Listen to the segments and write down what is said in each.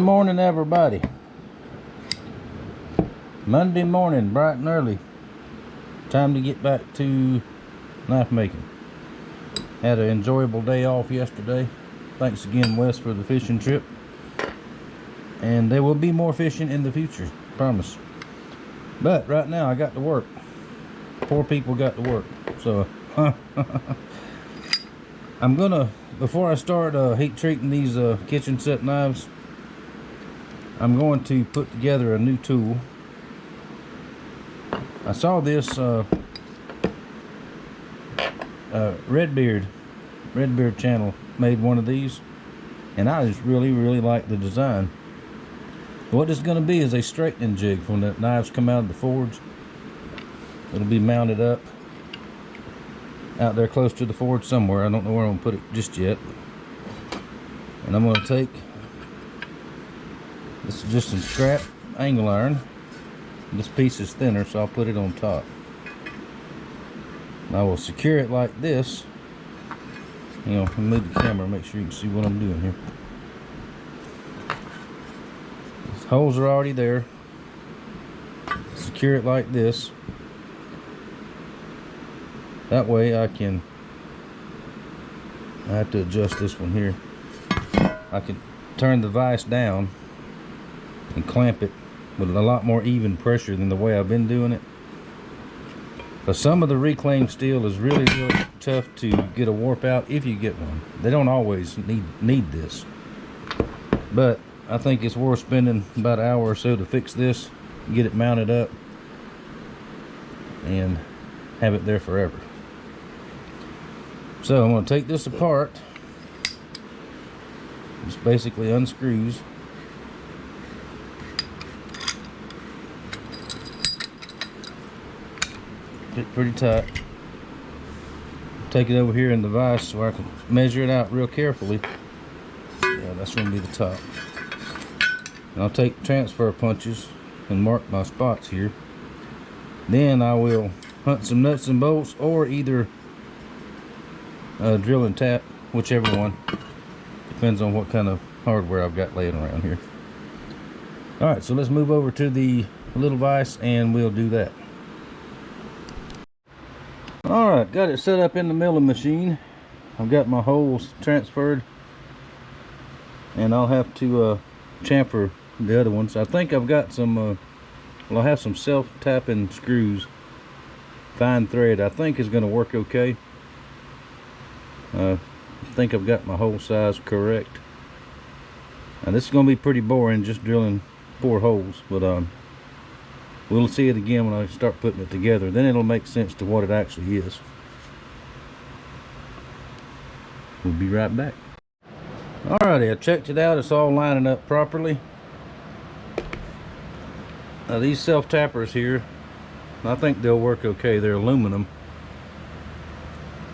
morning, everybody. Monday morning, bright and early. Time to get back to knife making. Had an enjoyable day off yesterday. Thanks again, Wes, for the fishing trip. And there will be more fishing in the future, promise. But right now I got to work. Poor people got to work. So I'm gonna, before I start heat treating these kitchen set knives, I'm going to put together a new tool. I saw this Redbeard channel made one of these, and I just really like the design. What it's going to be is a straightening jig from the knives come out of the forge. It'll be mounted up out there close to the forge somewhere. I don't know where I'm going to put it just yet. And I'm going to take, this is just some scrap angle iron. This piece is thinner, so I'll put it on top. I will secure it like this. You know, move the camera, make sure you can see what I'm doing here. These holes are already there. Secure it like this. That way I have to adjust this one here. I can turn the vise down and clamp it with a lot more even pressure than the way I've been doing it. But some of the reclaimed steel is really tough to get a warp out if you get one. They don't always need this. But I think it's worth spending about an hour or so to fix this, get it mounted up, and have it there forever. So I'm going to take this apart. Just basically unscrews. Fit pretty tight. Take it over here in the vise so I can measure it out real carefully. Yeah, that's going to be the top. And I'll take transfer punches and mark my spots here. Then I will hunt some nuts and bolts, or either drill and tap, whichever one. Depends on what kind of hardware I've got laying around here. Alright, so let's move over to the little vise and we'll do that. Alright, got it set up in the milling machine. I've got my holes transferred, and I'll have to chamfer the other ones. I think I've got some, well, I have some self-tapping screws, fine thread, I think is going to work okay. I think I've got my hole size correct. Now this is going to be pretty boring, just drilling 4 holes, but we'll see it again when I start putting it together. Then it'll make sense to what it actually is. We'll be right back. Alrighty, I checked it out. It's all lining up properly. Now these self-tappers here, I think they'll work okay. They're aluminum.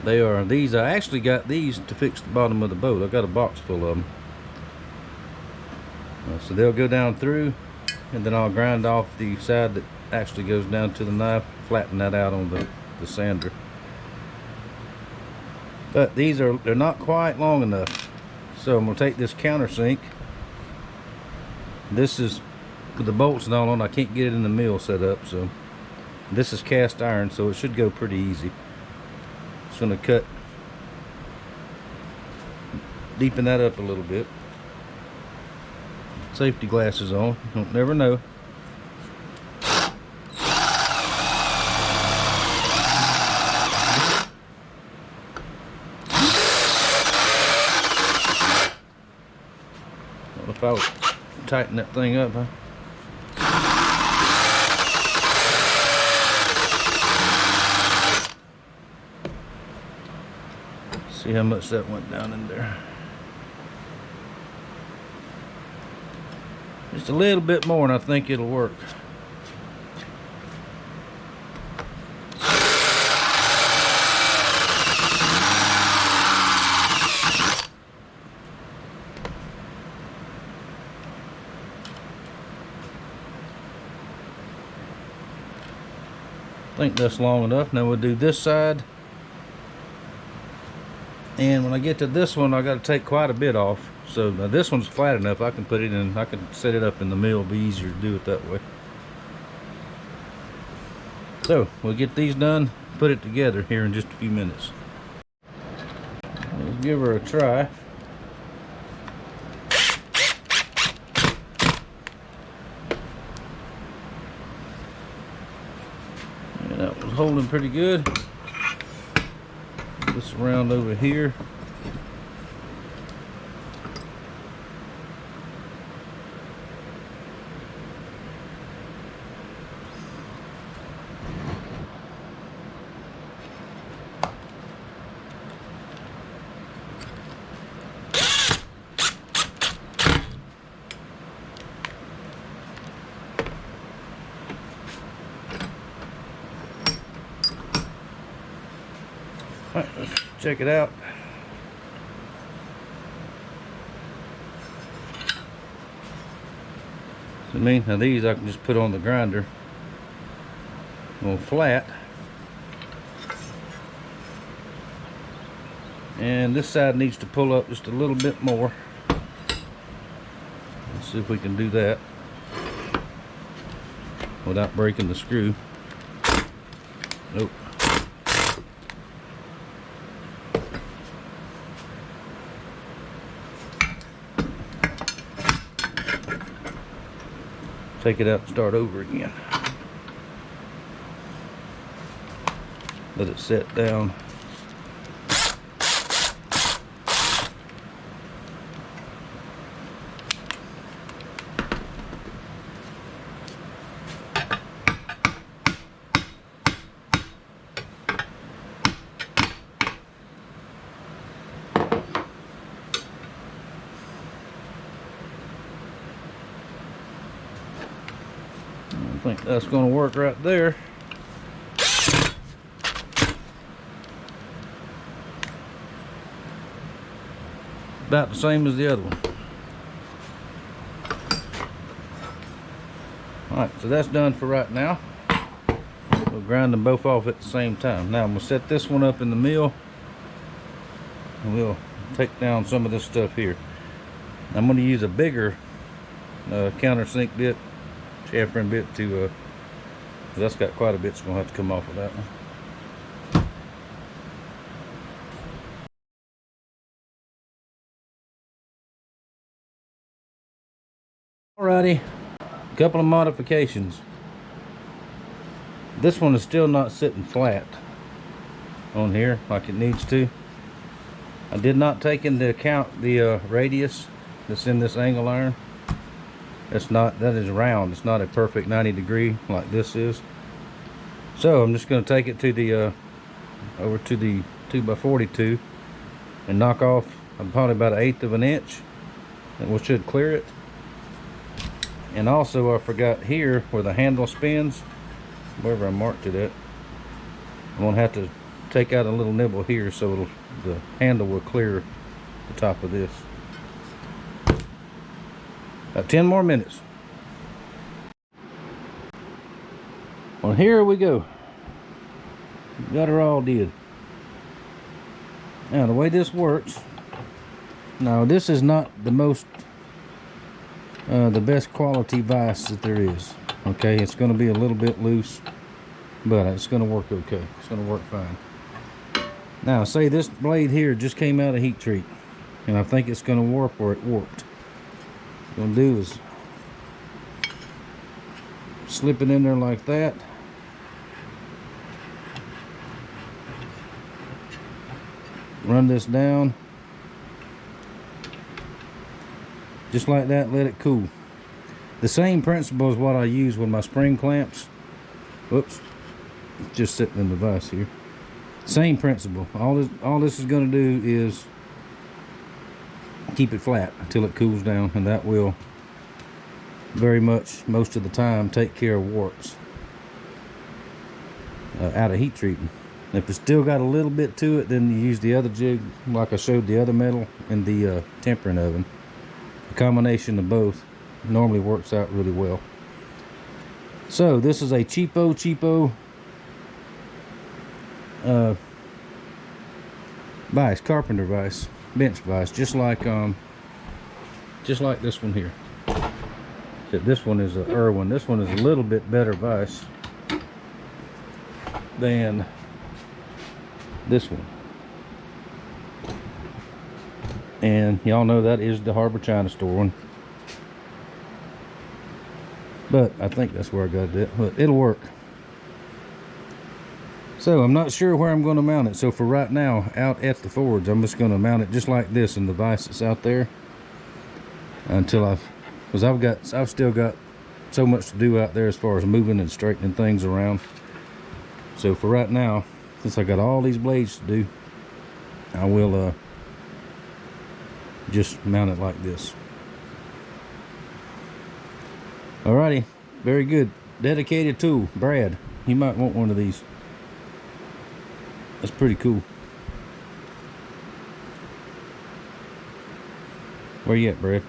They are these. I actually got these to fix the bottom of the boat. I've got a box full of them. So they'll go down through, and then I'll grind off the side that actually goes down to the knife, flatten that out on the sander. But they're not quite long enough. So I'm gonna take this countersink. This is with the bolts and all on. I can't get it in the mill set up, so this is cast iron, so it should go pretty easy. Just gonna cut, deepen that up a little bit. Safety glasses on, don't never know. What if I would tighten that thing up, huh? See how much that went down in there. Just a little bit more and I think it'll work. I think that's long enough. Now we'll do this side. And when I get to this one, I got to take quite a bit off. So now this one's flat enough. I can put it in. I can set it up in the mill. It'll be easier to do it that way. So we'll get these done. Put it together here in just a few minutes. Let's give her a try. And that was holding pretty good. This around over here. All right, let's check it out. So now these I can just put on the grinder on flat, and this side needs to pull up just a little bit more. Let's see if we can do that without breaking the screw. Nope. Take it out and start over again. Let it set down. I think that's going to work right there. About the same as the other one. Alright, so that's done for right now. We'll grind them both off at the same time. Now I'm going to set this one up in the mill, and we'll take down some of this stuff here. I'm going to use a bigger countersink bit, chamfering bit to, that's got quite a bit's going to have to come off of that one. Alrighty, a couple of modifications. This one is still not sitting flat on here like it needs to. I did not take into account the radius that's in this angle iron. That is round. It's not a perfect 90 degree like this is. So I'm just going to take it to the over to the 2x42 and knock off probably about 1/8 of an inch, and we should clear it. And also I forgot here where the handle spins, wherever I marked it at, I'm going to have to take out a little nibble here so the handle will clear the top of this. About 10 more minutes. Well, here we go. Got her all did. Now the way this works, now this is not the most the best quality vise that there is. Okay, it's going to be a little bit loose, but it's going to work okay. It's going to work fine. Now say this blade here just came out of heat treat, and I think it's going to warp, or it warped. What I'm going to do is slip it in there like that. Run this down. Just like that, let it cool. The same principle is what I use with my spring clamps. Whoops, it's just sitting in the vise here. Same principle. All this is going to do is keep it flat until it cools down, and that will very much, most of the time, take care of warps out of heat treating. If it's still got a little bit to it, then you use the other jig, like I showed the other metal in the tempering oven. The combination of both normally works out really well. So this is a cheapo vise, carpenter vise, bench vise, just like just like this one here. Except this one is a Irwin. This one is a little bit better vise than this one. And y'all know that is the Harbor China Store one. But I think that's where I got it. But it'll work. So I'm not sure where I'm going to mount it. So for right now, out at the forge, I'm just going to mount it just like this in the vise that's out there. Until because I've still got so much to do out there as far as moving and straightening things around. So for right now, since I got all these blades to do, I will just mount it like this. Alrighty, very good. Dedicated tool, Brad. You might want one of these. That's pretty cool. Where you at, Brad?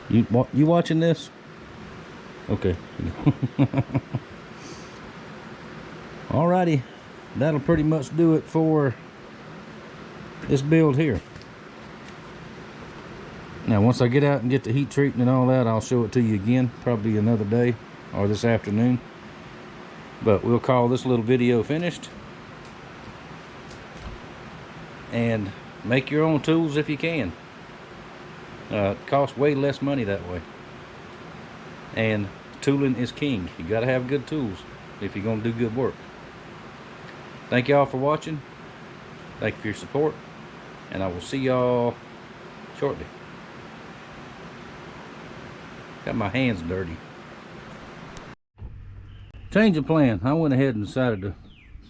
You watching this? Okay. Alrighty, that'll pretty much do it for this build here. Now once I get out and get the heat treating and all that, I'll show it to you again, probably another day or this afternoon. But we'll call this little video finished. And make your own tools if you can. It costs way less money that way. And tooling is king. You gotta have good tools if you're gonna do good work. Thank y'all for watching. Thank you for your support. And I will see y'all shortly. Got my hands dirty. Change of plan. I went ahead and decided to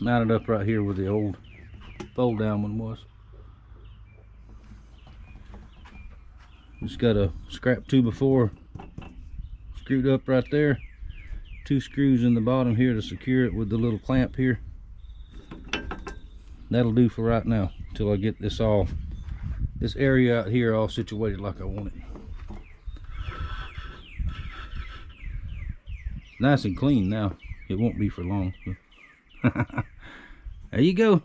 mount it up right here where the old fold down one was. Just got a scrap 2x4 screwed up right there. 2 screws in the bottom here to secure it with the little clamp here. That'll do for right now until I get this area out here all situated like I want it. Nice and clean now. It won't be for long. There you go.